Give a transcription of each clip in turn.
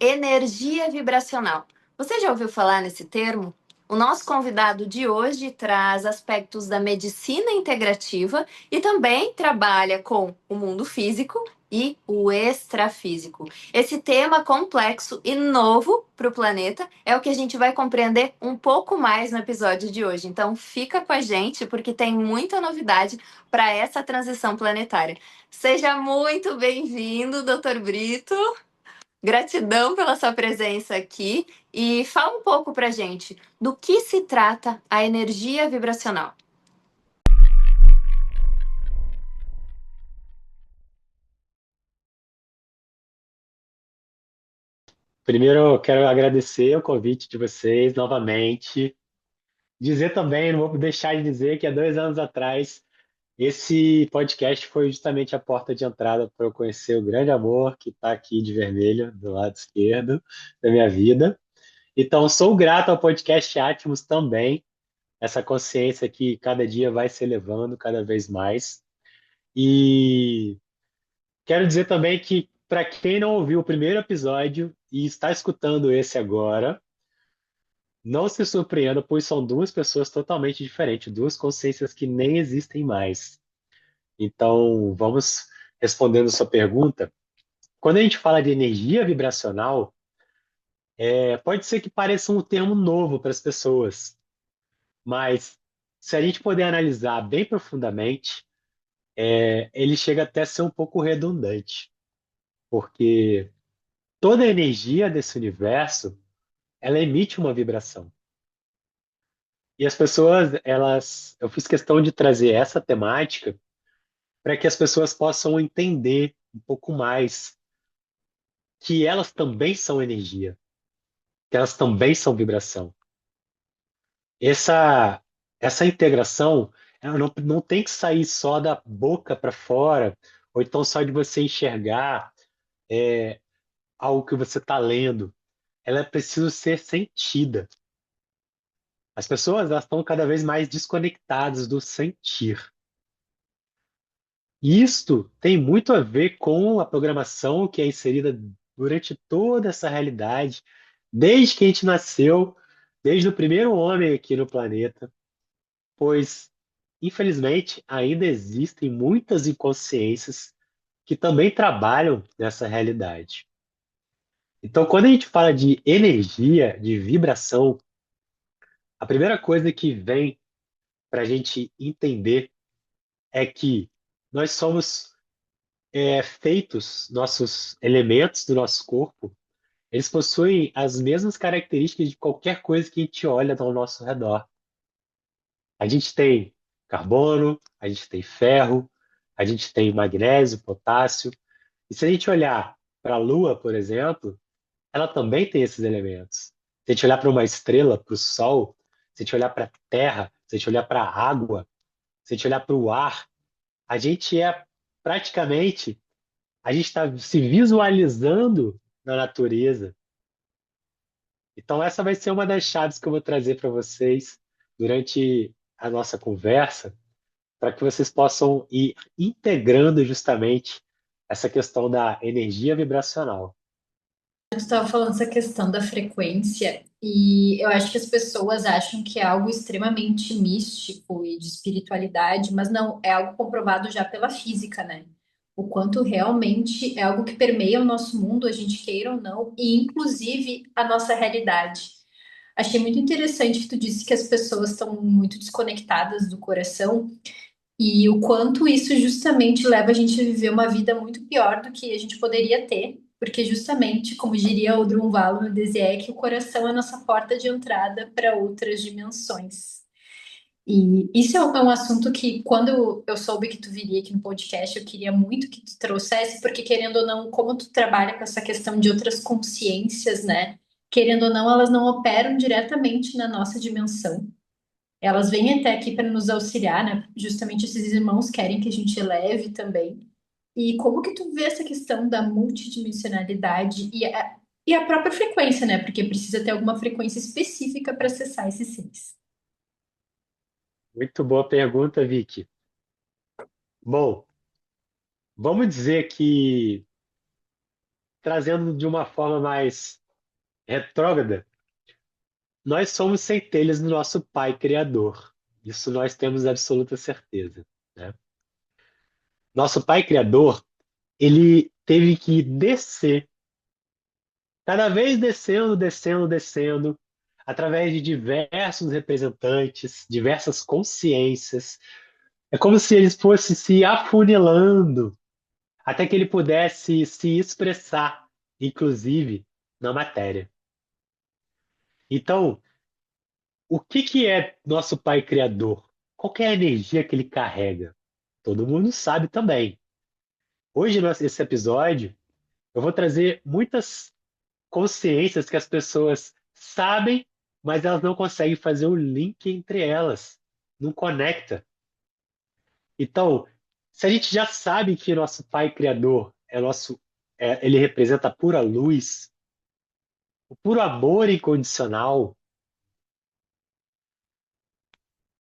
energia vibracional. Você já ouviu falar nesse termo? O nosso convidado de hoje traz aspectos da medicina integrativa e também trabalha com o mundo físico e o extrafísico. Esse tema complexo e novo para o planeta é o que a gente vai compreender um pouco mais no episódio de hoje. Então, fica com a gente porque tem muita novidade para essa transição planetária. Seja muito bem-vindo, Dr. Brito. Gratidão pela sua presença aqui e fala um pouco pra gente do que se trata a energia vibracional. Primeiro, eu quero agradecer o convite de vocês novamente. Dizer também, não vou deixar de dizer que há 2 anos atrás, esse podcast foi justamente a porta de entrada para eu conhecer o grande amor que está aqui de vermelho, do lado esquerdo da minha vida. Então, sou grato ao podcast Atmos também, essa consciência que cada dia vai se elevando cada vez mais. E quero dizer também que, para quem não ouviu o primeiro episódio e está escutando esse agora, não se surpreenda, pois são duas pessoas totalmente diferentes, duas consciências que nem existem mais. Então, vamos respondendo sua pergunta. Quando a gente fala de energia vibracional, pode ser que pareça um termo novo para as pessoas, mas se a gente puder analisar bem profundamente, ele chega até a ser um pouco redundante, porque toda a energia desse universo, ela emite uma vibração. E as pessoas, eu fiz questão de trazer essa temática para que as pessoas possam entender um pouco mais que elas também são energia, que elas também são vibração. Essa, essa integração, ela não tem que sair só da boca para fora, ou então só de você enxergar algo que você está lendo. Ela é preciso ser sentida. As pessoas elas estão cada vez mais desconectadas do sentir. E isto tem muito a ver com a programação que é inserida durante toda essa realidade, desde que a gente nasceu, desde o primeiro homem aqui no planeta, pois, infelizmente, ainda existem muitas inconsciências que também trabalham nessa realidade. Então, quando a gente fala de energia, de vibração, a primeira coisa que vem para a gente entender é que nós somos feitos, nossos elementos do nosso corpo, eles possuem as mesmas características de qualquer coisa que a gente olha ao nosso redor. A gente tem carbono, a gente tem ferro, a gente tem magnésio, potássio. E se a gente olhar para a Lua, por exemplo, ela também tem esses elementos. Se a gente olhar para uma estrela, para o Sol, se a gente olhar para a Terra, se a gente olhar para a água, se a gente olhar para o ar, a gente é praticamente, a gente está se visualizando na natureza. Então, essa vai ser uma das chaves que eu vou trazer para vocês durante a nossa conversa, para que vocês possam ir integrando justamente essa questão da energia vibracional. Tu estava falando essa questão da frequência, e eu acho que as pessoas acham que é algo extremamente místico e de espiritualidade, mas não, é algo comprovado já pela física, né? O quanto realmente é algo que permeia o nosso mundo, a gente queira ou não, e inclusive a nossa realidade. Achei muito interessante que tu disse que as pessoas estão muito desconectadas do coração, e o quanto isso justamente leva a gente a viver uma vida muito pior do que a gente poderia ter, porque justamente, como diria o Drunvalo no Desiek, o coração é a nossa porta de entrada para outras dimensões. E isso é um assunto que, quando eu soube que tu viria aqui no podcast, eu queria muito que tu trouxesse, porque querendo ou não, como tu trabalha com essa questão de outras consciências, né? Querendo ou não, elas não operam diretamente na nossa dimensão. Elas vêm até aqui para nos auxiliar, né? Justamente esses irmãos querem que a gente eleve também. E como que tu vê essa questão da multidimensionalidade e a própria frequência, né? Porque precisa ter alguma frequência específica para acessar esses seres. Muito boa pergunta, Vicky. Bom, vamos dizer que trazendo de uma forma mais retrógrada, nós somos centelhas do nosso Pai Criador. Isso nós temos absoluta certeza, né? Nosso Pai Criador, ele teve que descer, cada vez descendo, descendo, descendo, através de diversos representantes, diversas consciências. É como se eles fossem se afunilando até que ele pudesse se expressar, inclusive na matéria. Então, o que que é nosso Pai Criador? Qual que é a energia que ele carrega? Todo mundo sabe também. Hoje, nesse episódio, eu vou trazer muitas consciências que as pessoas sabem, mas elas não conseguem fazer o link entre elas. Não conecta. Então, se a gente já sabe que nosso Pai Criador ele representa a pura luz, o puro amor incondicional,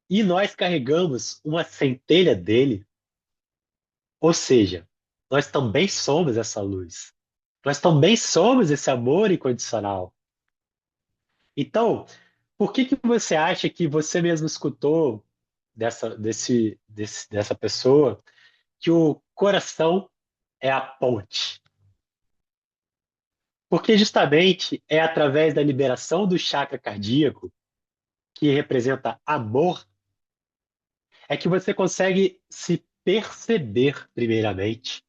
e nós carregamos uma centelha dele, ou seja, nós também somos essa luz. Nós também somos esse amor incondicional. Então, por que que você acha que você mesmo escutou dessa pessoa que o coração é a ponte? Porque justamente é através da liberação do chakra cardíaco, que representa amor, é que você consegue se perceber, primeiramente,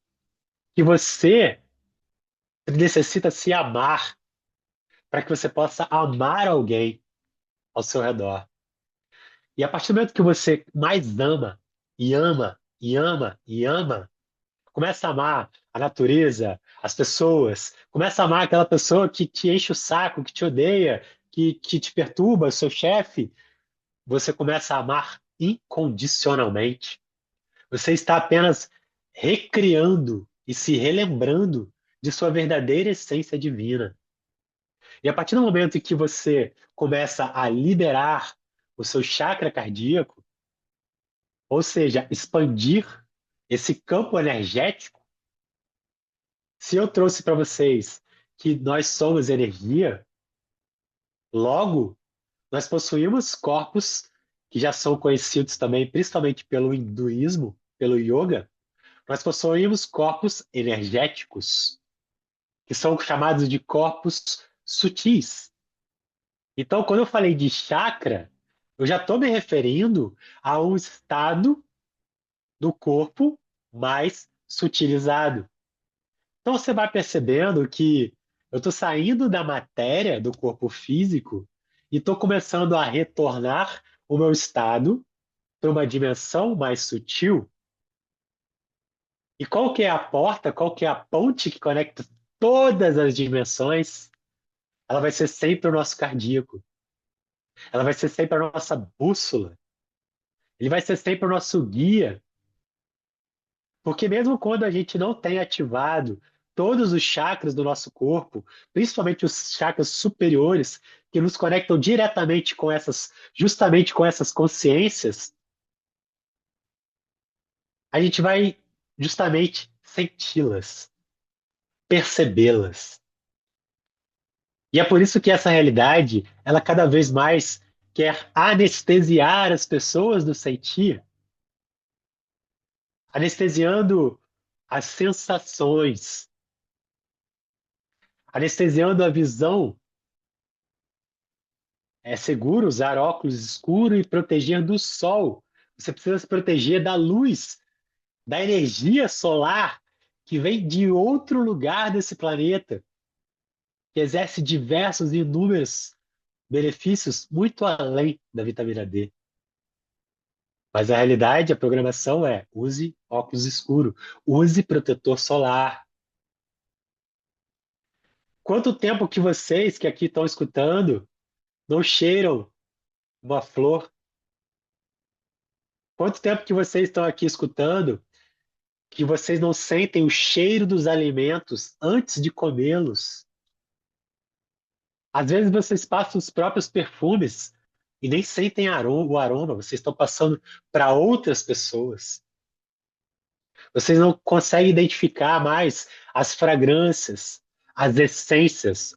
que você necessita se amar para que você possa amar alguém ao seu redor. E a partir do momento que você mais ama, e ama, e ama, e ama, começa a amar a natureza, as pessoas, começa a amar aquela pessoa que te enche o saco, que te odeia, que te perturba, seu chefe, você começa a amar incondicionalmente. Você está apenas recriando e se relembrando de sua verdadeira essência divina. E a partir do momento em que você começa a liberar o seu chakra cardíaco, ou seja, expandir esse campo energético, se eu trouxe para vocês que nós somos energia, logo nós possuímos corpos que já são conhecidos também, principalmente pelo hinduísmo, pelo yoga, nós possuímos corpos energéticos, que são chamados de corpos sutis. Então, quando eu falei de chakra, eu já estou me referindo a um estado do corpo mais sutilizado. Então, você vai percebendo que eu estou saindo da matéria do corpo físico e estou começando a retornar o meu estado para uma dimensão mais sutil. E qual que é a porta, qual que é a ponte que conecta todas as dimensões? Ela vai ser sempre o nosso cardíaco. Ela vai ser sempre a nossa bússola. Ele vai ser sempre o nosso guia. Porque mesmo quando a gente não tem ativado todos os chakras do nosso corpo, principalmente os chakras superiores, que nos conectam diretamente com justamente com essas consciências, a gente vai justamente senti-las, percebê-las. E é por isso que essa realidade, ela cada vez mais quer anestesiar as pessoas do sentir, anestesiando as sensações, anestesiando a visão. É seguro usar óculos escuros e proteger do sol. Você precisa se proteger da luz, da energia solar que vem de outro lugar desse planeta, que exerce diversos e inúmeros benefícios muito além da vitamina D. Mas a realidade, a programação é: use óculos escuros, use protetor solar. Quanto tempo que vocês que aqui estão escutando não cheiram uma flor? Quanto tempo que vocês estão aqui escutando que vocês não sentem o cheiro dos alimentos antes de comê-los? Às vezes vocês passam os próprios perfumes e nem sentem o aroma, vocês estão passando para outras pessoas. Vocês não conseguem identificar mais as fragrâncias, as essências,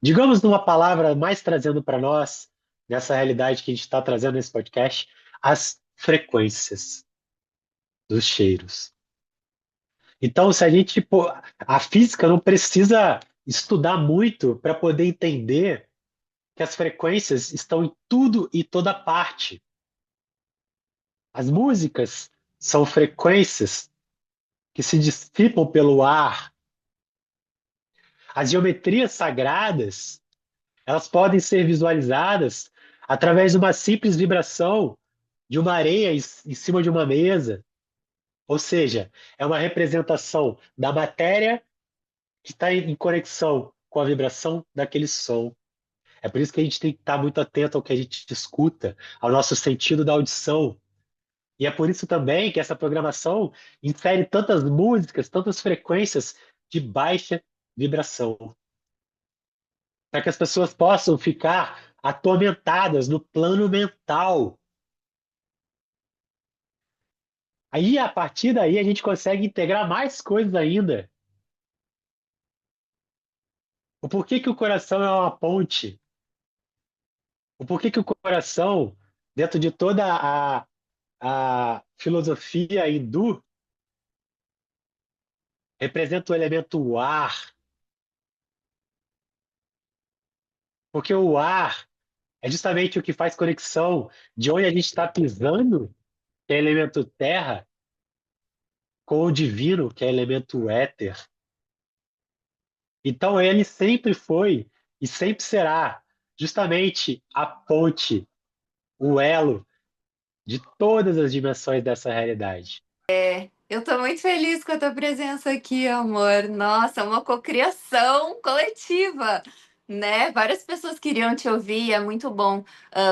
digamos numa palavra mais trazendo para nós, nessa realidade que a gente está trazendo nesse podcast, as frequências dos cheiros. Então, se a gente, pô, a física não precisa estudar muito para poder entender que as frequências estão em tudo e toda parte. As músicas são frequências que se dissipam pelo ar. As geometrias sagradas, elas podem ser visualizadas através de uma simples vibração de uma areia em cima de uma mesa. Ou seja, é uma representação da matéria que está em conexão com a vibração daquele som. É por isso que a gente tem que estar muito atento ao que a gente escuta, ao nosso sentido da audição. E é por isso também que essa programação insere tantas músicas, tantas frequências de baixa vibração, para que as pessoas possam ficar atormentadas no plano mental. Aí, a partir daí, a gente consegue integrar mais coisas ainda. O porquê que o coração é uma ponte? O porquê que o coração, dentro de toda a filosofia hindu, representa o elemento ar? Porque o ar é justamente o que faz conexão de onde a gente está pisando, que é elemento terra, com o divino, que é elemento éter. Então ele sempre foi e sempre será justamente a ponte, o elo de todas as dimensões dessa realidade. Eu tô muito feliz com a tua presença aqui, amor. Nossa, uma cocriação coletiva, né? Várias pessoas queriam te ouvir, e é muito bom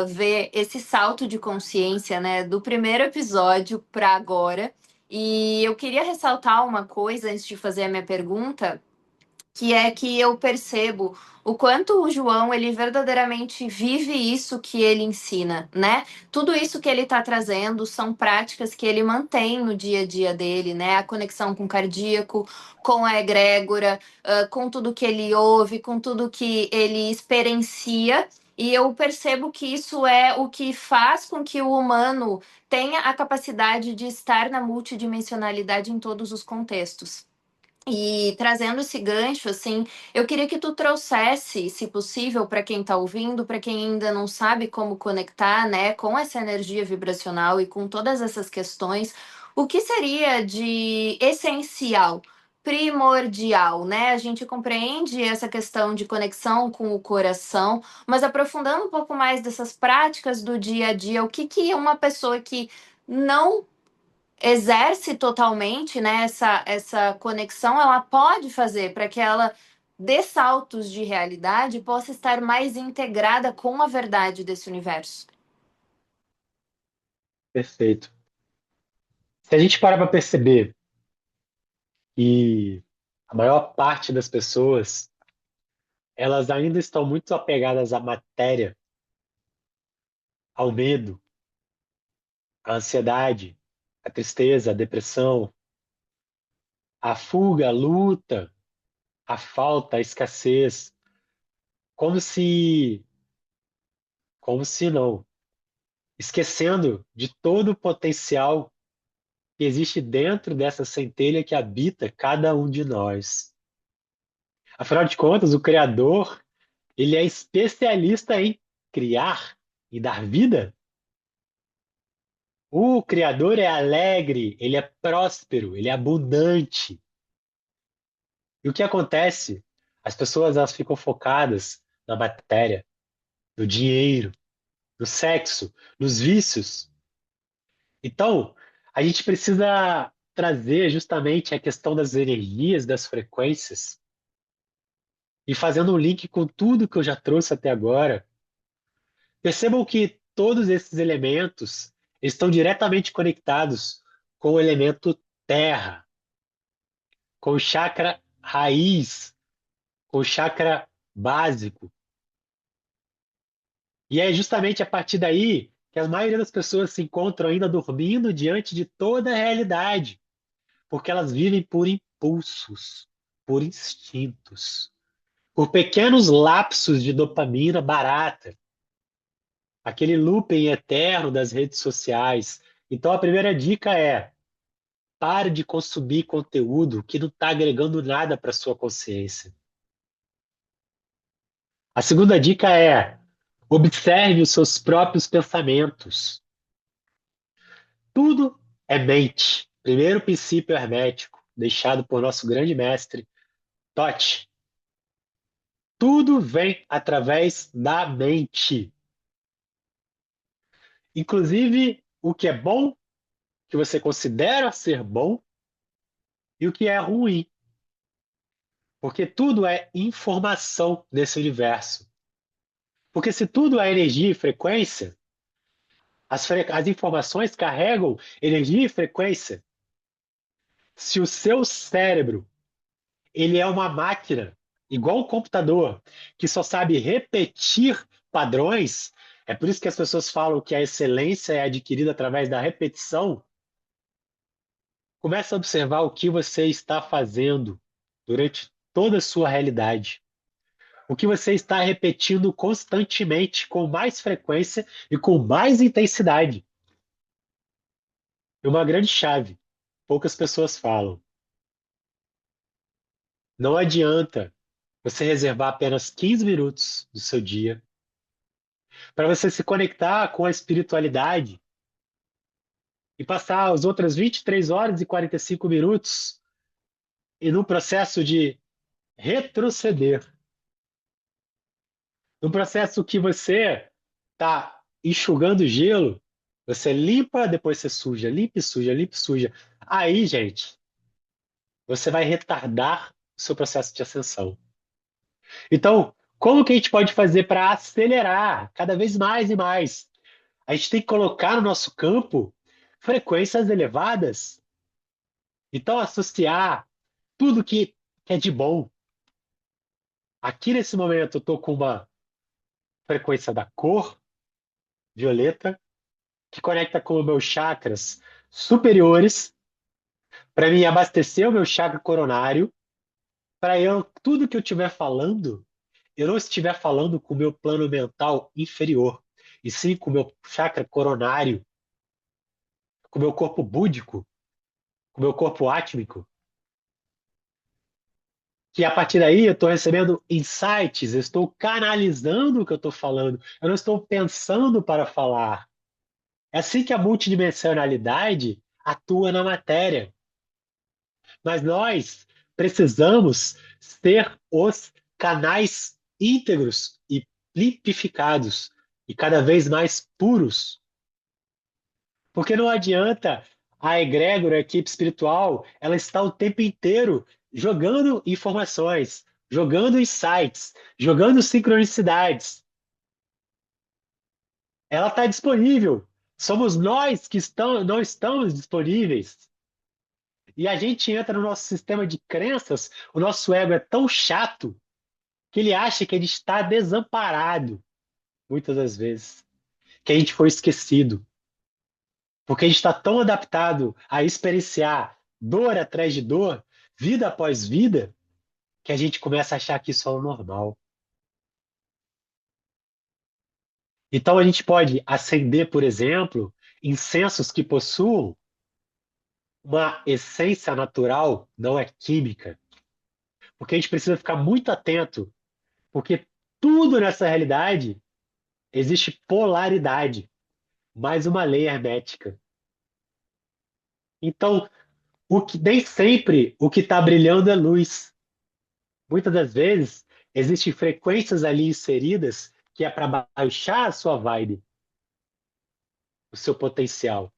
ver esse salto de consciência, né? Do primeiro episódio para agora. E eu queria ressaltar uma coisa antes de fazer a minha pergunta, que é que eu percebo o quanto o João ele verdadeiramente vive isso que ele ensina, né? Tudo isso que ele está trazendo são práticas que ele mantém no dia a dia dele, né? A conexão com o cardíaco, com a egrégora, com tudo que ele ouve, com tudo que ele experiencia. E eu percebo que isso é o que faz com que o humano tenha a capacidade de estar na multidimensionalidade em todos os contextos. E trazendo esse gancho, assim, eu queria que tu trouxesse, se possível, para quem está ouvindo, para quem ainda não sabe como conectar, né, com essa energia vibracional e com todas essas questões, o que seria de essencial, primordial, né? A gente compreende essa questão de conexão com o coração, mas aprofundando um pouco mais dessas práticas do dia a dia, o que que uma pessoa que não exerce totalmente, né, essa conexão, ela pode fazer para que ela dê saltos de realidade e possa estar mais integrada com a verdade desse universo. Perfeito. Se a gente parar para perceber que a maior parte das pessoas, elas ainda estão muito apegadas à matéria, ao medo, à ansiedade, à tristeza, à depressão, à fuga, à luta, à falta, à escassez, como se, como se não, esquecendo de todo o potencial que existe dentro dessa centelha que habita cada um de nós. Afinal de contas, o Criador, ele é especialista em criar e dar vida. O Criador é alegre, ele é próspero, ele é abundante. E o que acontece? As pessoas elas ficam focadas na matéria, no dinheiro, no sexo, nos vícios. Então, a gente precisa trazer justamente a questão das energias, das frequências, e fazendo um link com tudo que eu já trouxe até agora, percebam que todos esses elementos estão diretamente conectados com o elemento terra, com o chakra raiz, com o chakra básico. E é justamente a partir daí que a maioria das pessoas se encontram ainda dormindo diante de toda a realidade, porque elas vivem por impulsos, por instintos. por pequenos lapsos de dopamina barata, aquele looping eterno das redes sociais. Então, a primeira dica é: pare de consumir conteúdo que não está agregando nada para sua consciência. A segunda dica é: observe os seus próprios pensamentos. Tudo é mente. Primeiro princípio hermético, deixado por nosso grande mestre Totti. Tudo vem através da mente. Inclusive o que é bom, que você considera ser bom, e o que é ruim. Porque tudo é informação nesse universo. Porque se tudo é energia e frequência, as informações carregam energia e frequência. Se o seu cérebro ele é uma máquina, igual um computador, que só sabe repetir padrões, é por isso que as pessoas falam que a excelência é adquirida através da repetição. Comece a observar o que você está fazendo durante toda a sua realidade. O que você está repetindo constantemente, com mais frequência e com mais intensidade. É uma grande chave. Poucas pessoas falam. Não adianta você reservar apenas 15 minutos do seu dia para você se conectar com a espiritualidade e passar as outras 23 horas e 45 minutos e no processo de retroceder. No processo que você está enxugando gelo, você limpa, depois você suja, limpa e suja, limpa e suja. Aí, gente, você vai retardar o seu processo de ascensão. Então, como que a gente pode fazer para acelerar cada vez mais e mais? A gente tem que colocar no nosso campo frequências elevadas. Então, associar tudo que é de bom. Aqui nesse momento, eu estou com uma frequência da cor violeta, que conecta com os meus chakras superiores, para me abastecer o meu chakra coronário, para eu, tudo que eu estiver falando, eu não estiver falando com o meu plano mental inferior, e sim com o meu chakra coronário, com o meu corpo búdico, com o meu corpo átmico, que a partir daí eu estou recebendo insights, eu estou canalizando o que eu estou falando, eu não estou pensando para falar. É assim que a multidimensionalidade atua na matéria. Mas nós precisamos ser os canais íntegros e limpificados e cada vez mais puros. Porque não adianta a egrégora, a equipe espiritual, ela está o tempo inteiro jogando informações, jogando insights, jogando sincronicidades. Ela está disponível. Somos nós que não estamos disponíveis. E a gente entra no nosso sistema de crenças, o nosso ego é tão chato que ele acha que ele está desamparado, muitas das vezes, que a gente foi esquecido. Porque a gente está tão adaptado a experienciar dor atrás de dor, vida após vida, que a gente começa a achar que isso é o normal. Então a gente pode acender, por exemplo, incensos que possuam uma essência natural, não é química. Porque a gente precisa ficar muito atento, porque tudo nessa realidade existe polaridade, mais uma lei hermética. Então, nem sempre o que está brilhando é luz. Muitas das vezes, existem frequências ali inseridas que é para baixar a sua vibe, o seu potencial.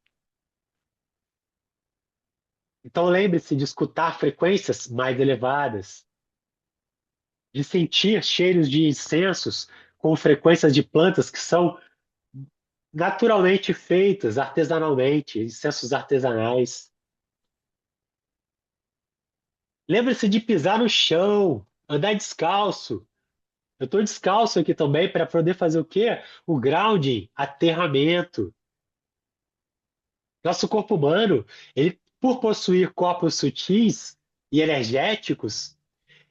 Então, lembre-se de escutar frequências mais elevadas, de sentir cheiros de incensos com frequências de plantas que são naturalmente feitas artesanalmente, incensos artesanais. Lembre-se de pisar no chão, andar descalço. Eu estou descalço aqui também para poder fazer o quê? O grounding, aterramento. Nosso corpo humano, ele, por possuir corpos sutis e energéticos,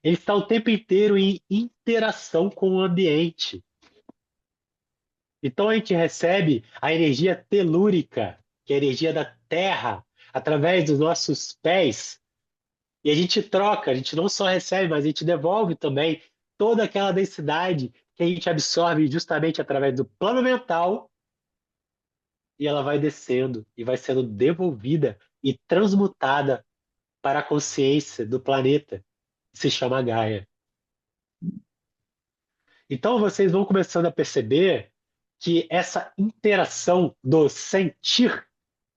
Ele está o tempo inteiro em interação com o ambiente. Então a gente recebe a energia telúrica, que é a energia da Terra, através dos nossos pés. E a gente troca, a gente não só recebe, mas a gente devolve também toda aquela densidade que a gente absorve justamente através do plano mental, e ela vai descendo e vai sendo devolvida e transmutada para a consciência do planeta, que se chama Gaia. Então vocês vão começando a perceber que essa interação do sentir,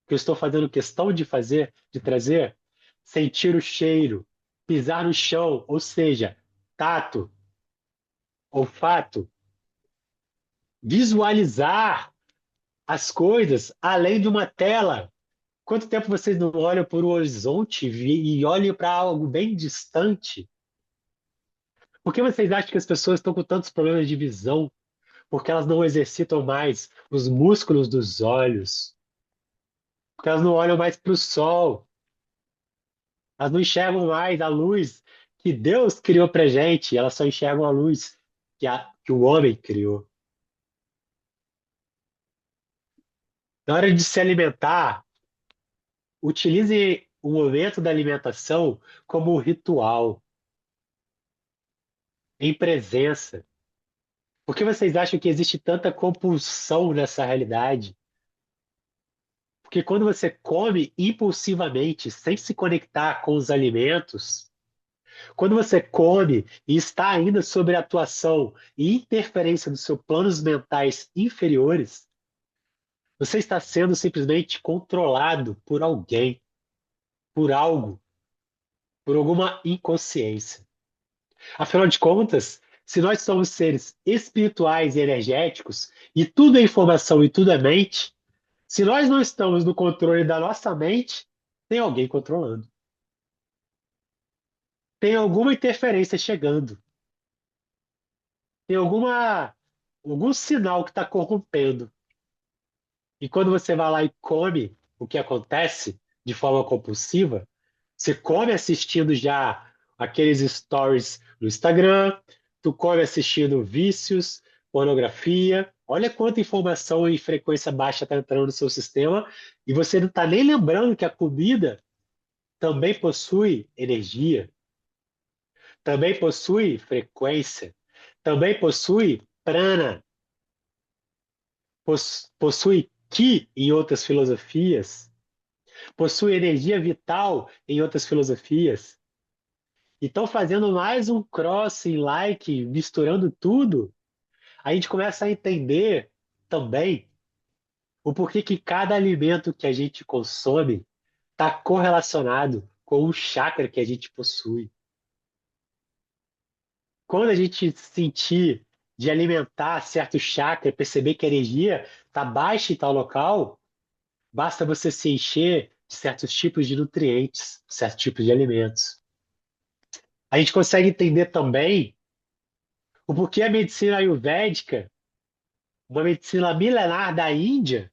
que eu estou fazendo questão de fazer, de trazer, sentir o cheiro, pisar no chão, ou seja, tato, olfato, visualizar as coisas além de uma tela. Quanto tempo vocês não olham para o horizonte e olham para algo bem distante? Por que vocês acham que as pessoas estão com tantos problemas de visão? Porque elas não exercitam mais os músculos dos olhos, porque elas não olham mais para o sol, elas não enxergam mais a luz que Deus criou para gente, elas só enxergam a luz que o homem criou. Na hora de se alimentar, utilize o momento da alimentação como um ritual, em presença. Por que vocês acham que existe tanta compulsão nessa realidade? Porque quando você come impulsivamente, sem se conectar com os alimentos, quando você come e está ainda sob a atuação e interferência dos seus planos mentais inferiores, você está sendo simplesmente controlado por alguém, por algo, por alguma inconsciência. Afinal de contas, se nós somos seres espirituais e energéticos, e tudo é informação e tudo é mente, se nós não estamos no controle da nossa mente, tem alguém controlando. Tem alguma interferência chegando. Tem algum sinal que está corrompendo. E quando você vai lá e come o que acontece de forma compulsiva, você come assistindo já aqueles stories no Instagram, tu come assistindo vícios, pornografia. Olha quanta informação em frequência baixa está entrando no seu sistema e você não está nem lembrando que a comida também possui energia, também possui frequência, também possui prana, possui ki em outras filosofias, possui energia vital em outras filosofias. Então, fazendo mais um crossing, like, misturando tudo, a gente começa a entender também o porquê que cada alimento que a gente consome está correlacionado com o chakra que a gente possui. Quando a gente sentir de alimentar certo chakra, perceber que a energia está baixa em tal local, basta você se encher de certos tipos de nutrientes, certos tipos de alimentos. A gente consegue entender também o porquê a medicina ayurvédica, uma medicina milenar da Índia,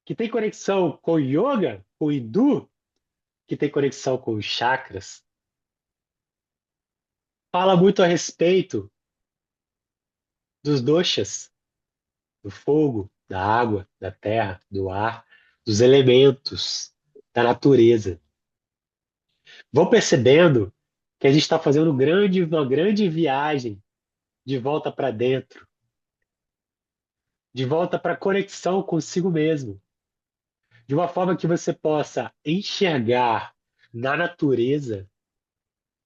que tem conexão com o yoga, com o hindu, que tem conexão com os chakras, fala muito a respeito dos doshas, do fogo, da água, da terra, do ar, dos elementos, da natureza. Vão percebendo que a gente está fazendo uma grande viagem de volta para dentro, de volta para a conexão consigo mesmo, de uma forma que você possa enxergar na natureza,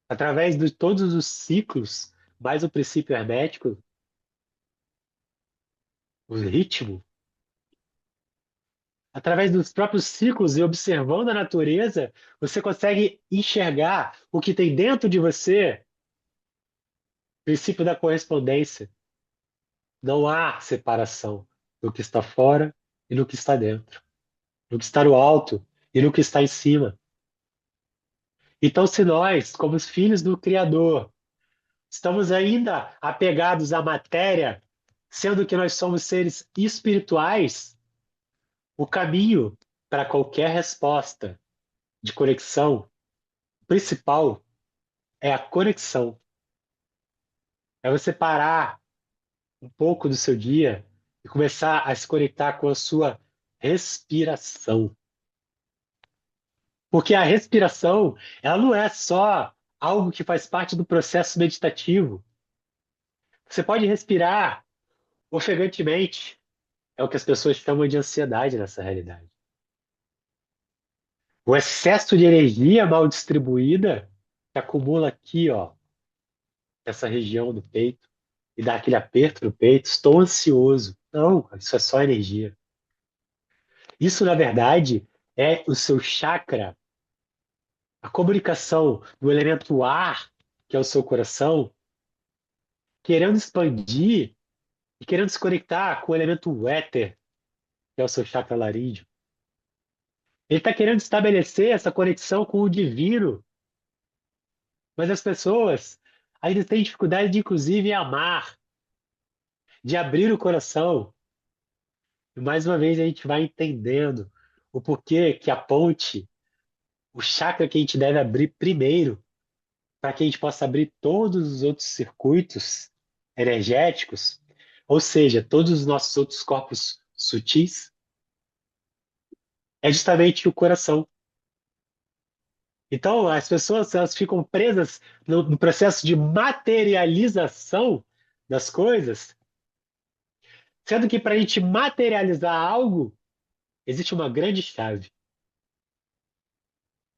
através de todos os ciclos, mais o princípio hermético, o ritmo, através dos próprios ciclos e observando a natureza, você consegue enxergar o que tem dentro de você, princípio da correspondência. Não há separação do que está fora e do que está dentro, do que está no alto e do que está em cima. Então, se nós, como os filhos do Criador, estamos ainda apegados à matéria, sendo que nós somos seres espirituais, o caminho para qualquer resposta de conexão principal é a conexão. É você parar um pouco do seu dia e começar a se conectar com a sua respiração. Porque a respiração, ela não é só algo que faz parte do processo meditativo. Você pode respirar ofegantemente. É o que as pessoas chamam de ansiedade nessa realidade. O excesso de energia mal distribuída que acumula aqui, ó, nessa região do peito, e dá aquele aperto no peito. Estou ansioso. Não, isso é só energia. Isso, na verdade, é o seu chakra, a comunicação do elemento ar, que é o seu coração, querendo expandir e querendo se conectar com o elemento éter, que é o seu chakra laríngeo. Ele está querendo estabelecer essa conexão com o divino, mas as pessoas ainda têm dificuldade de, inclusive, amar, de abrir o coração. E mais uma vez a gente vai entendendo o porquê que a ponte, o chakra que a gente deve abrir primeiro, para que a gente possa abrir todos os outros circuitos energéticos, ou seja, todos os nossos outros corpos sutis, é justamente o coração. Então, as pessoas elas ficam presas no processo de materialização das coisas, sendo que para a gente materializar algo, existe uma grande chave.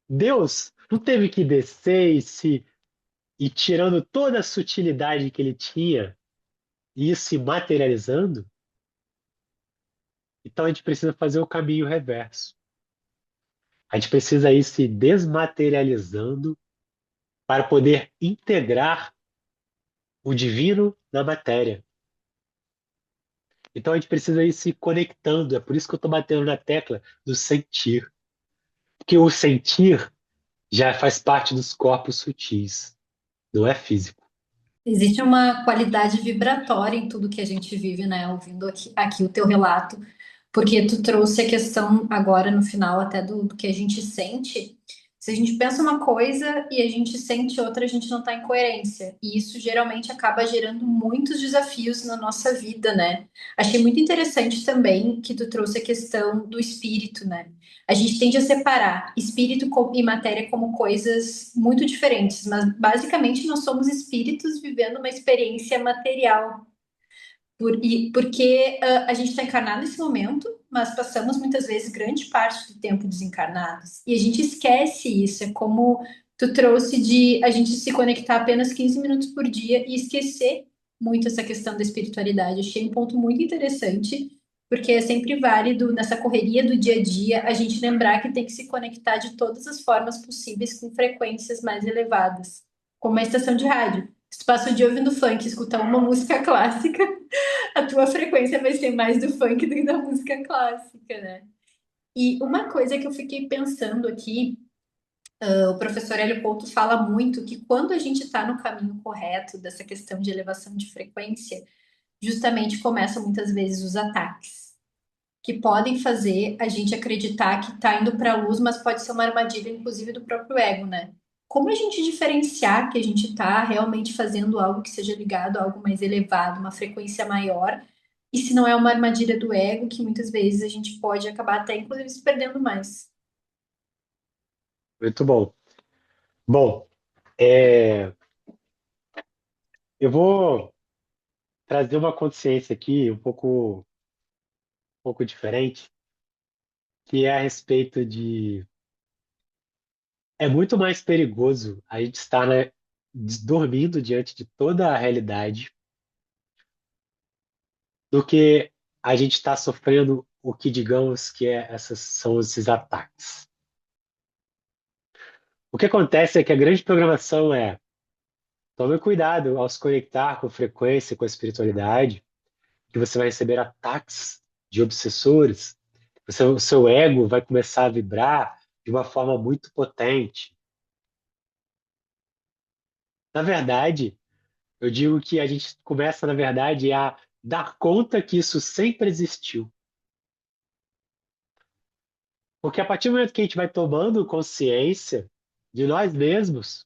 Deus não teve que descer e tirando toda a sutilidade que ele tinha e isso se materializando. Então a gente precisa fazer o caminho reverso. A gente precisa ir se desmaterializando para poder integrar o divino na matéria. Então a gente precisa ir se conectando. É por isso que eu estou batendo na tecla do sentir. Porque o sentir já faz parte dos corpos sutis, não é físico. Existe uma qualidade vibratória em tudo que a gente vive, né? Ouvindo aqui o teu relato, porque tu trouxe a questão agora no final até do que a gente sente. Se a gente pensa uma coisa e a gente sente outra, a gente não está em coerência. E isso geralmente acaba gerando muitos desafios na nossa vida, né? Achei muito interessante também que tu trouxe a questão do espírito, né? A gente tende a separar espírito e matéria como coisas muito diferentes, mas basicamente nós somos espíritos vivendo uma experiência material porque a gente está encarnado nesse momento, mas passamos muitas vezes grande parte do tempo desencarnados. E a gente esquece isso. É como tu trouxe de a gente se conectar apenas 15 minutos por dia e esquecer muito essa questão da espiritualidade. Achei um ponto muito interessante, porque é sempre válido nessa correria do dia a dia a gente lembrar que tem que se conectar de todas as formas possíveis com frequências mais elevadas, como a estação de rádio. Se tu passa o dia ouvindo funk, escutar uma música clássica, a tua frequência vai ser mais do funk do que da música clássica, né? E uma coisa que eu fiquei pensando aqui, o professor Hélio Couto fala muito que quando a gente está no caminho correto dessa questão de elevação de frequência, justamente começam muitas vezes os ataques, que podem fazer a gente acreditar que está indo para a luz, mas pode ser uma armadilha, inclusive, do próprio ego, né? Como a gente diferenciar que a gente está realmente fazendo algo que seja ligado a algo mais elevado, uma frequência maior, e se não é uma armadilha do ego, que muitas vezes a gente pode acabar até, inclusive, se perdendo mais. Muito bom. Bom, é, eu vou trazer uma consciência aqui um pouco diferente, que é a respeito de. É muito mais perigoso a gente estar, né, dormindo diante de toda a realidade do que a gente estar sofrendo o que digamos que são esses ataques. O que acontece é que a grande programação é tome cuidado ao se conectar com frequência, com a espiritualidade, que você vai receber ataques de obsessores, o seu ego vai começar a vibrar de uma forma muito potente. Na verdade, eu digo que a gente começa, na verdade, a dar conta que isso sempre existiu. Porque a partir do momento que a gente vai tomando consciência de nós mesmos,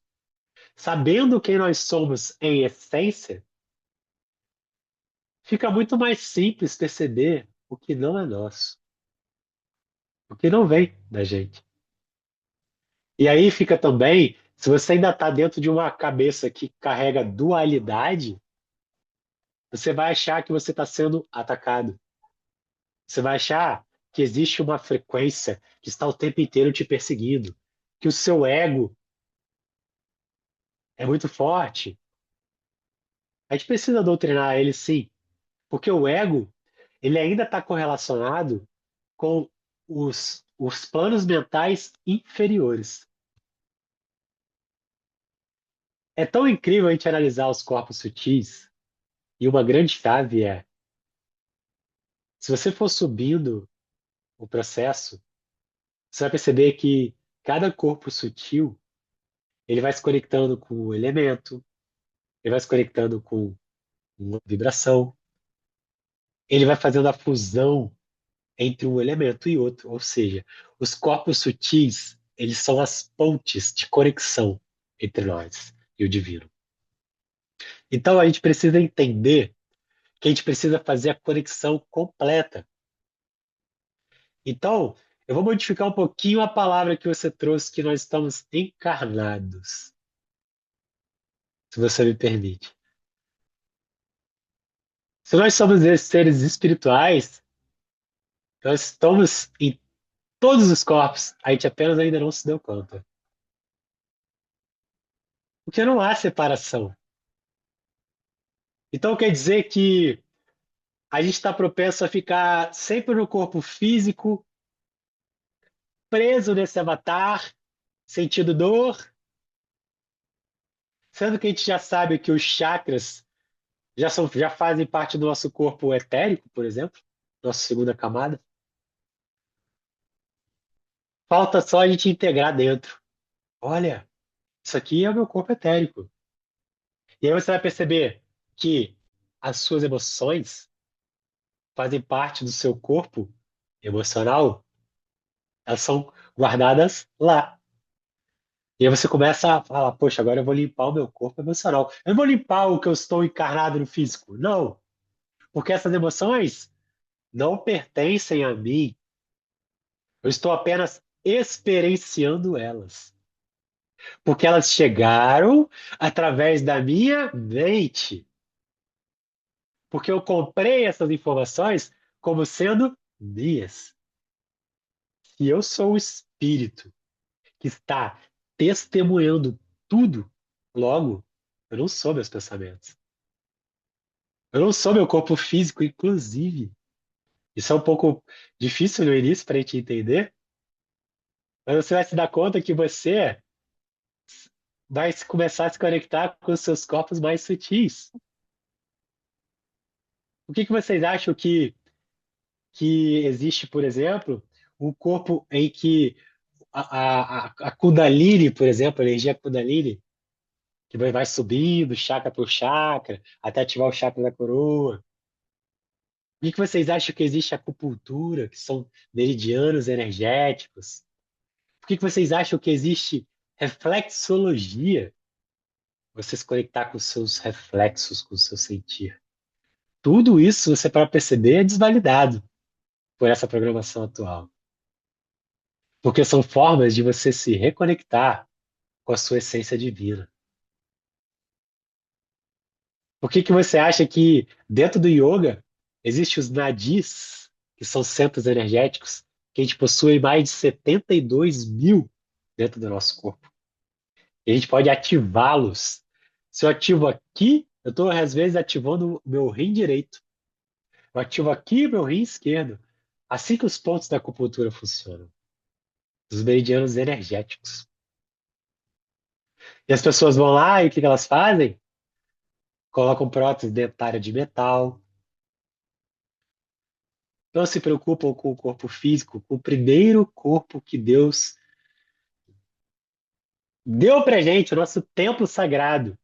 sabendo quem nós somos em essência, fica muito mais simples perceber o que não é nosso, o que não vem da gente. E aí fica também, se você ainda está dentro de uma cabeça que carrega dualidade, você vai achar que você está sendo atacado. Você vai achar que existe uma frequência que está o tempo inteiro te perseguindo, que o seu ego é muito forte. A gente precisa doutrinar ele sim, porque o ego, ele ainda está correlacionado com os planos mentais inferiores. É tão incrível a gente analisar os corpos sutis, e uma grande chave é, se você for subindo o processo, você vai perceber que cada corpo sutil, ele vai se conectando com o elemento, ele vai se conectando com uma vibração, ele vai fazendo a fusão entre um elemento e outro, ou seja, os corpos sutis, eles são as pontes de conexão entre nós e o divino. Então a gente precisa entender que a gente precisa fazer a conexão completa. Então, eu vou modificar um pouquinho a palavra que você trouxe, que nós estamos encarnados, se você me permite. Se nós somos esses seres espirituais, nós estamos em todos os corpos, a gente apenas ainda não se deu conta. Porque não há separação. Então quer dizer que a gente está propenso a ficar sempre no corpo físico, preso nesse avatar, sentindo dor, sendo que a gente já sabe que os chakras já fazem parte do nosso corpo etérico, por exemplo, nossa segunda camada. Falta só a gente integrar dentro. Olha, isso aqui é o meu corpo etérico. E aí você vai perceber que as suas emoções fazem parte do seu corpo emocional, elas são guardadas lá. E aí você começa a falar, poxa, agora eu vou limpar o meu corpo emocional. Eu não vou limpar o que eu estou encarnado no físico. Não, porque essas emoções não pertencem a mim. Eu estou apenas experienciando elas. Porque elas chegaram através da minha mente. Porque eu comprei essas informações como sendo minhas. Se eu sou o espírito que está testemunhando tudo, logo, eu não sou meus pensamentos. Eu não sou meu corpo físico, inclusive. Isso é um pouco difícil no início para a gente entender, mas você vai se dar conta que você vai começar a se conectar com os seus corpos mais sutis. O que que vocês acham que existe, por exemplo, um corpo em que a Kundalini, por exemplo, a energia Kundalini, que vai subindo chakra por chakra, até ativar o chakra da coroa. O que vocês acham que existe acupuntura, que são meridianos energéticos? Por que vocês acham que existe reflexologia? Você se conectar com os seus reflexos, com o seu sentir. Tudo isso, você para perceber, é desvalidado por essa programação atual. Porque são formas de você se reconectar com a sua essência divina. Por que você acha que dentro do yoga existem os nadis, que são centros energéticos, que a gente possui mais de 72 mil dentro do nosso corpo? E a gente pode ativá-los. Se eu ativo aqui, eu estou às vezes ativando o meu rim direito. Eu ativo aqui o meu rim esquerdo. Assim que os pontos da acupuntura funcionam. Os meridianos energéticos. E as pessoas vão lá e o que que elas fazem? Colocam prótese dentária de metal. Não se preocupam com o corpo físico, com o primeiro corpo que Deus deu pra gente, o nosso templo sagrado.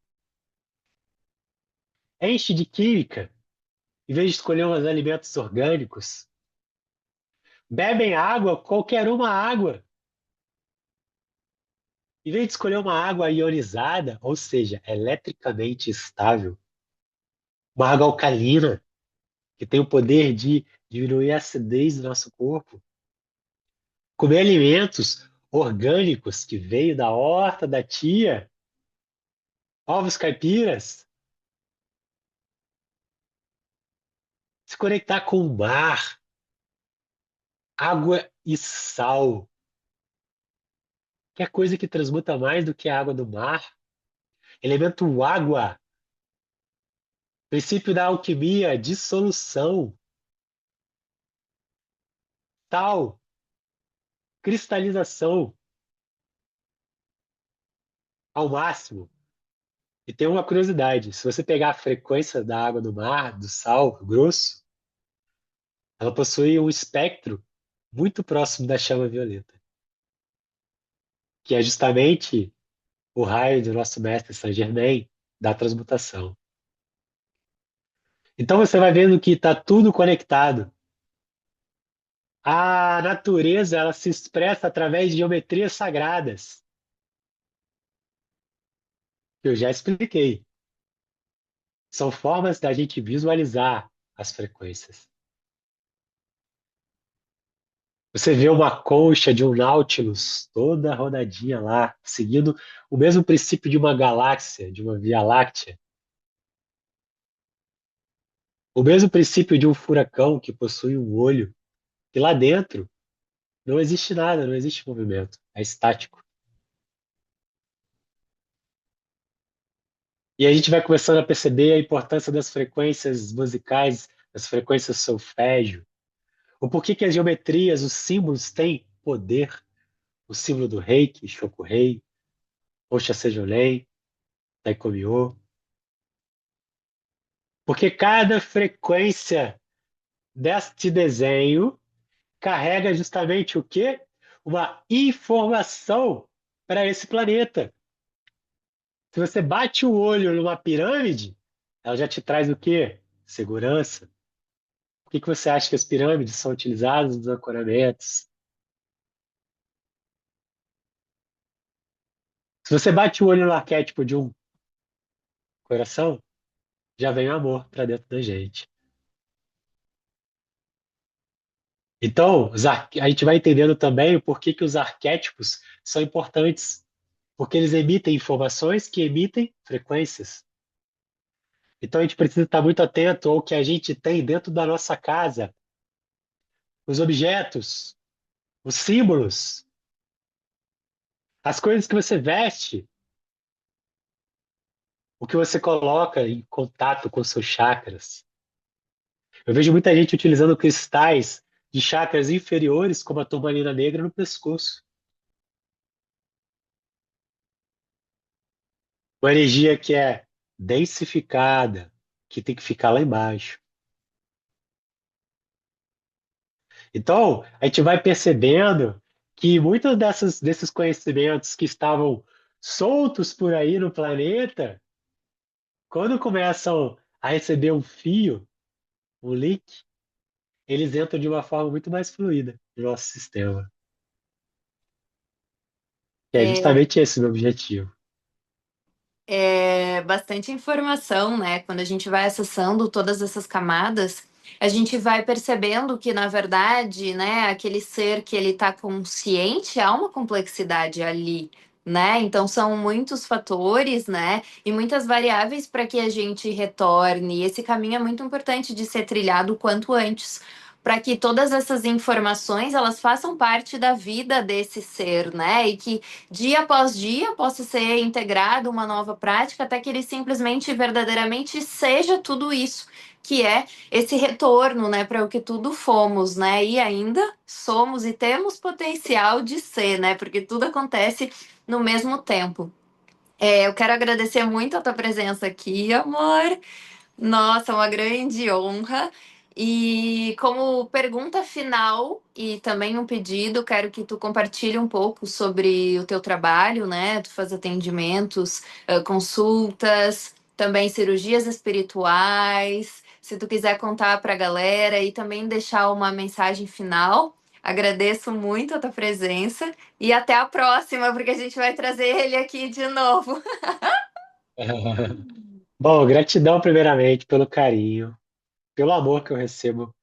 Enche de química, em vez de escolher uns alimentos orgânicos. Bebem água, qualquer uma água. Em vez de escolher uma água ionizada, ou seja, eletricamente estável, uma água alcalina, que tem o poder de diminuir a acidez do nosso corpo, comer alimentos orgânicos que veio da horta da tia, ovos caipiras, se conectar com o mar, água e sal, que é coisa que transmuta mais do que a água do mar. Elemento água, princípio da alquimia, dissolução, tal, cristalização ao máximo. E tem uma curiosidade: se você pegar a frequência da água do mar, do sal grosso, ela possui um espectro muito próximo da chama violeta, que é justamente o raio do nosso mestre Saint-Germain da transmutação. Então você vai vendo que está tudo conectado. A natureza ela se expressa através de geometrias sagradas, que eu já expliquei. São formas da gente visualizar as frequências. Você vê uma concha de um Nautilus toda rodadinha lá, seguindo o mesmo princípio de uma galáxia, de uma Via Láctea. O mesmo princípio de um furacão que possui um olho, e lá dentro não existe nada, não existe movimento, é estático. E a gente vai começando a perceber a importância das frequências musicais, das frequências solfégio, o porquê que as geometrias, os símbolos têm poder. O símbolo do Reiki, Shoku-rei, Oxacejonei, Daikomyo. Porque cada frequência deste desenho carrega justamente o quê? Uma informação para esse planeta. Se você bate o olho numa pirâmide, ela já te traz o quê? Segurança. Por que você acha que as pirâmides são utilizadas nos ancoramentos? Se você bate o olho no arquétipo de um coração, já vem o amor para dentro da gente. Então, a gente vai entendendo também o porquê que os arquétipos são importantes, porque eles emitem informações que emitem frequências. Então, a gente precisa estar muito atento ao que a gente tem dentro da nossa casa, os objetos, os símbolos, as coisas que você veste, o que você coloca em contato com seus chakras. Eu vejo muita gente utilizando cristais de chakras inferiores, como a turmalina negra, no pescoço. Uma energia que é densificada, que tem que ficar lá embaixo. Então, a gente vai percebendo que muitos desses conhecimentos que estavam soltos por aí no planeta, quando começam a receber um fio, um link, eles entram de uma forma muito mais fluida no nosso sistema. Que é É, justamente esse o meu objetivo. é bastante informação, né? Quando a gente vai acessando todas essas camadas, a gente vai percebendo que, na verdade, né, aquele ser que ele está consciente, há uma complexidade ali, né? Então são muitos fatores, né? E muitas variáveis para que a gente retorne. E esse caminho é muito importante de ser trilhado o quanto antes. Para que todas essas informações elas façam parte da vida desse ser, né? E que dia após dia possa ser integrado uma nova prática até que ele simplesmente verdadeiramente seja tudo isso que é esse retorno, né, para o que tudo fomos, né, e ainda somos e temos potencial de ser, né, porque tudo acontece no mesmo tempo. Eu quero agradecer muito a tua presença aqui, amor. Nossa, uma grande honra. E como pergunta final e também um pedido, quero que tu compartilhe um pouco sobre o teu trabalho, né? Tu faz atendimentos, consultas, também cirurgias espirituais. Se tu quiser contar para a galera e também deixar uma mensagem final, Agradeço muito a tua presença e até a próxima, porque a gente vai trazer ele aqui de novo. Bom, gratidão primeiramente pelo carinho, pelo amor que eu recebo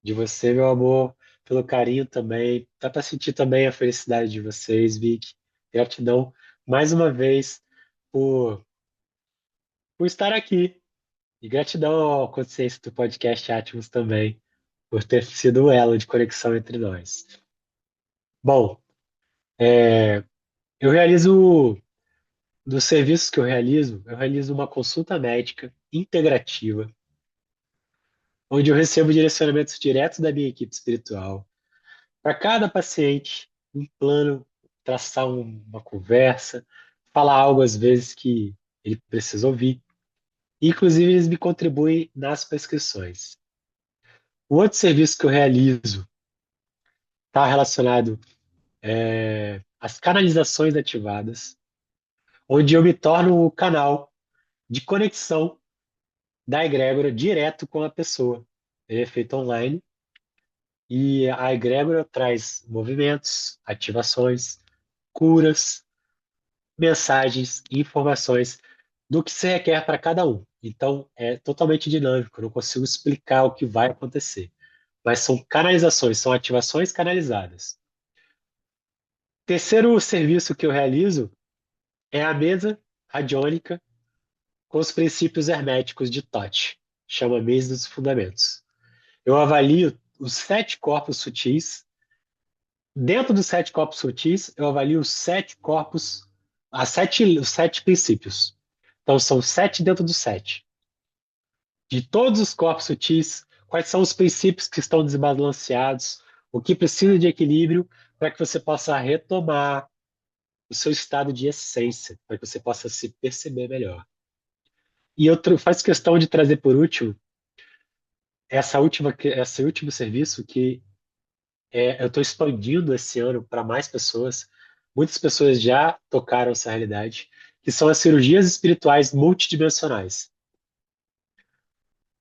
de você, meu amor, pelo carinho também. Dá para sentir também a felicidade de vocês, Vic. Gratidão mais uma vez por, por estar aqui. E gratidão à consciência do podcast Atmos também, por ter sido o elo de conexão entre nós. Bom, eu realizo, dos serviços que eu realizo uma consulta médica integrativa, onde eu recebo direcionamentos diretos da minha equipe espiritual. Para cada paciente, um plano, traçar uma conversa, falar algo às vezes que ele precisa ouvir. Inclusive, eles me contribuem nas prescrições. O outro serviço que eu realizo está relacionado às canalizações ativadas, onde eu me torno o canal de conexão da egrégora direto com a pessoa. Ele é feito online e a egrégora traz movimentos, ativações, curas, mensagens e informações do que se requer para cada um. Então, é totalmente dinâmico, eu não consigo explicar o que vai acontecer. Mas são canalizações, são ativações canalizadas. Terceiro serviço que eu realizo é a mesa radiônica com os princípios herméticos de Tote, chama Mesa dos Fundamentos. Eu avalio os 7 corpos sutis. Dentro dos 7 corpos sutis, eu avalio os 7 corpos, os 7 princípios. Então, são 7 dentro dos 7. De todos os corpos sutis, quais são os princípios que estão desbalanceados, o que precisa de equilíbrio para que você possa retomar o seu estado de essência, para que você possa se perceber melhor. E eu faço questão de trazer por último esse último serviço que eu estou expandindo esse ano para mais pessoas. Muitas pessoas já tocaram essa realidade, que são as cirurgias espirituais multidimensionais.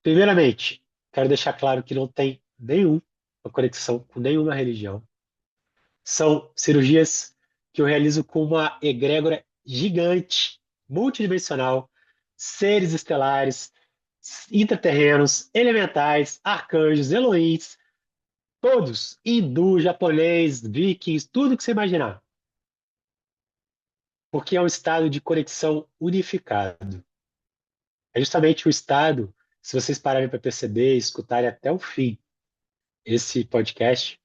Primeiramente, quero deixar claro que não tem nenhuma conexão com nenhuma religião. São cirurgias que eu realizo com uma egrégora gigante, multidimensional, seres estelares, intraterrenos, elementais, arcanjos, Elohims, todos, hindu, japonês, vikings, tudo que você imaginar. Porque é um estado de conexão unificado. É justamente o estado, se vocês pararem para perceber e escutarem até o fim esse podcast,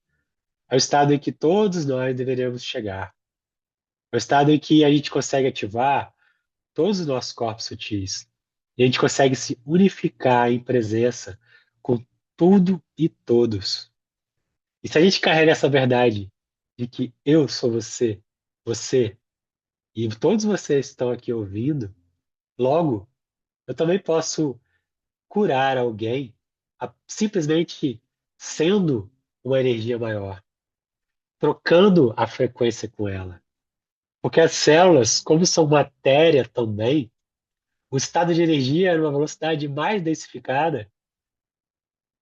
é o estado em que todos nós deveríamos chegar. É o estado em que a gente consegue ativar todos os nossos corpos sutis. E a gente consegue se unificar em presença com tudo e todos. E se a gente carrega essa verdade de que eu sou você, você e todos vocês estão aqui ouvindo, logo eu também posso curar alguém simplesmente sendo uma energia maior, trocando a frequência com ela. Porque as células, como são matéria também, o estado de energia é numa velocidade mais densificada.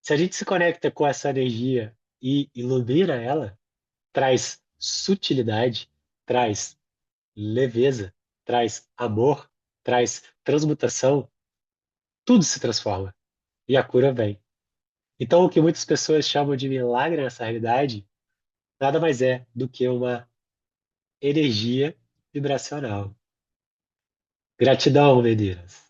Se a gente se conecta com essa energia e ilumina ela, traz sutilidade, traz leveza, traz amor, traz transmutação, tudo se transforma e a cura vem. Então, o que muitas pessoas chamam de milagre nessa realidade nada mais é do que uma energia vibracional. Gratidão, meninas.